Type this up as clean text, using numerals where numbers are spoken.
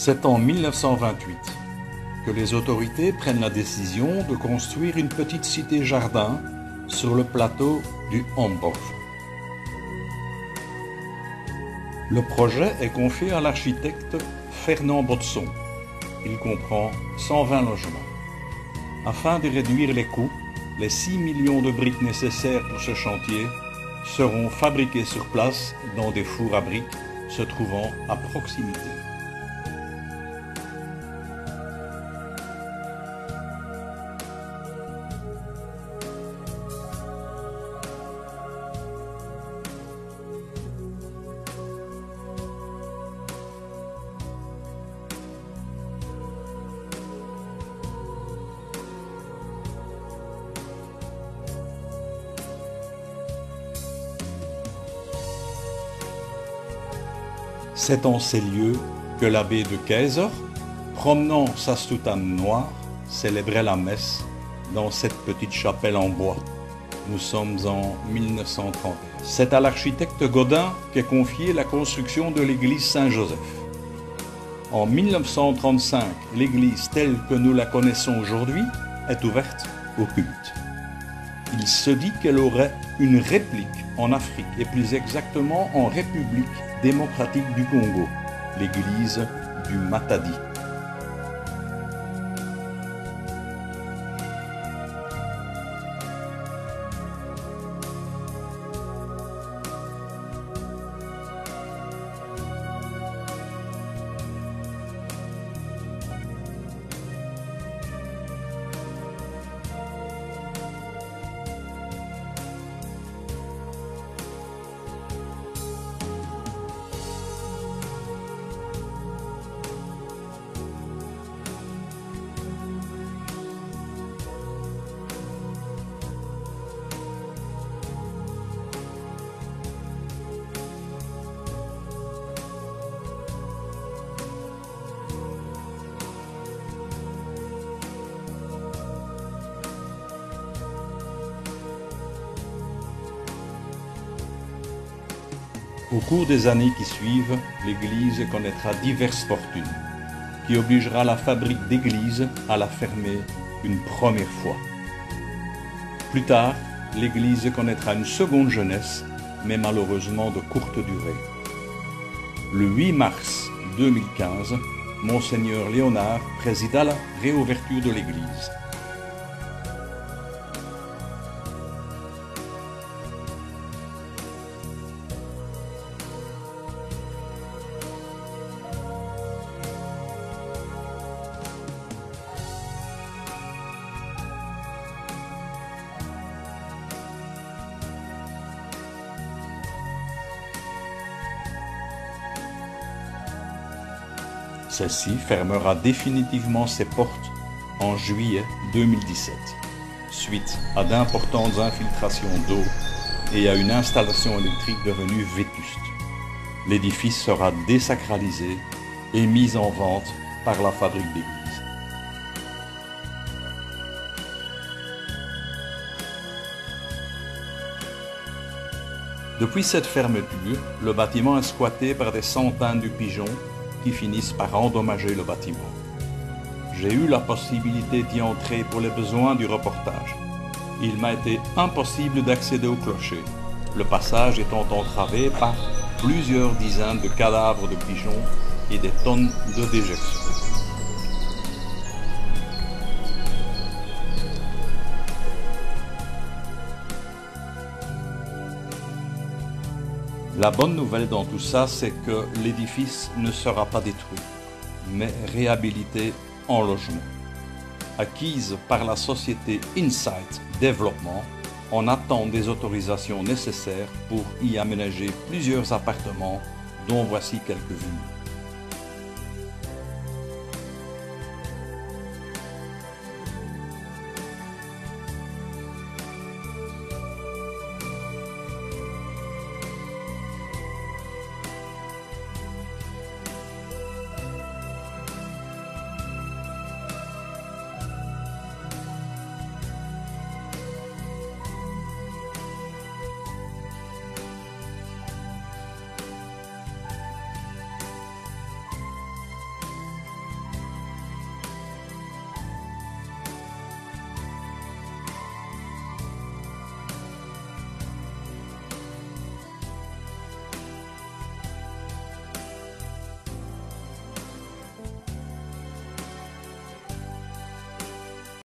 C'est en 1928 que les autorités prennent la décision de construire une petite cité-jardin sur le plateau du Homburg. Le projet est confié à l'architecte Fernand Botson. Il comprend 120 logements. Afin de réduire les coûts, les 6 millions de briques nécessaires pour ce chantier seront fabriquées sur place dans des fours à briques se trouvant à proximité. C'est en ces lieux que l'abbé de Kayser, promenant sa soutane noire, célébrait la messe dans cette petite chapelle en bois. Nous sommes en 1931. C'est à l'architecte Godin qu'est confiée la construction de l'église Saint-Joseph. En 1935, l'église telle que nous la connaissons aujourd'hui est ouverte au culte. Il se dit qu'elle aurait une réplique en Afrique et plus exactement en République démocratique du Congo, l'église du Matadi. Au cours des années qui suivent, l'Église connaîtra diverses fortunes, qui obligera la fabrique d'églises à la fermer une première fois. Plus tard, l'Église connaîtra une seconde jeunesse, mais malheureusement de courte durée. Le 8 mars 2015, Monseigneur Léonard présida la réouverture de l'Église. Celle-ci fermera définitivement ses portes en juillet 2017, suite à d'importantes infiltrations d'eau et à une installation électrique devenue vétuste. L'édifice sera désacralisé et mis en vente par la fabrique d'églises. Depuis cette fermeture, le bâtiment est squatté par des centaines de pigeons qui finissent par endommager le bâtiment. J'ai eu la possibilité d'y entrer pour les besoins du reportage. Il m'a été impossible d'accéder au clocher, le passage étant entravé par plusieurs dizaines de cadavres de pigeons et des tonnes de déjections. La bonne nouvelle dans tout ça, c'est que l'édifice ne sera pas détruit, mais réhabilité en logement. Acquise par la société Insight Development, on attend des autorisations nécessaires pour y aménager plusieurs appartements, dont voici quelques-unes.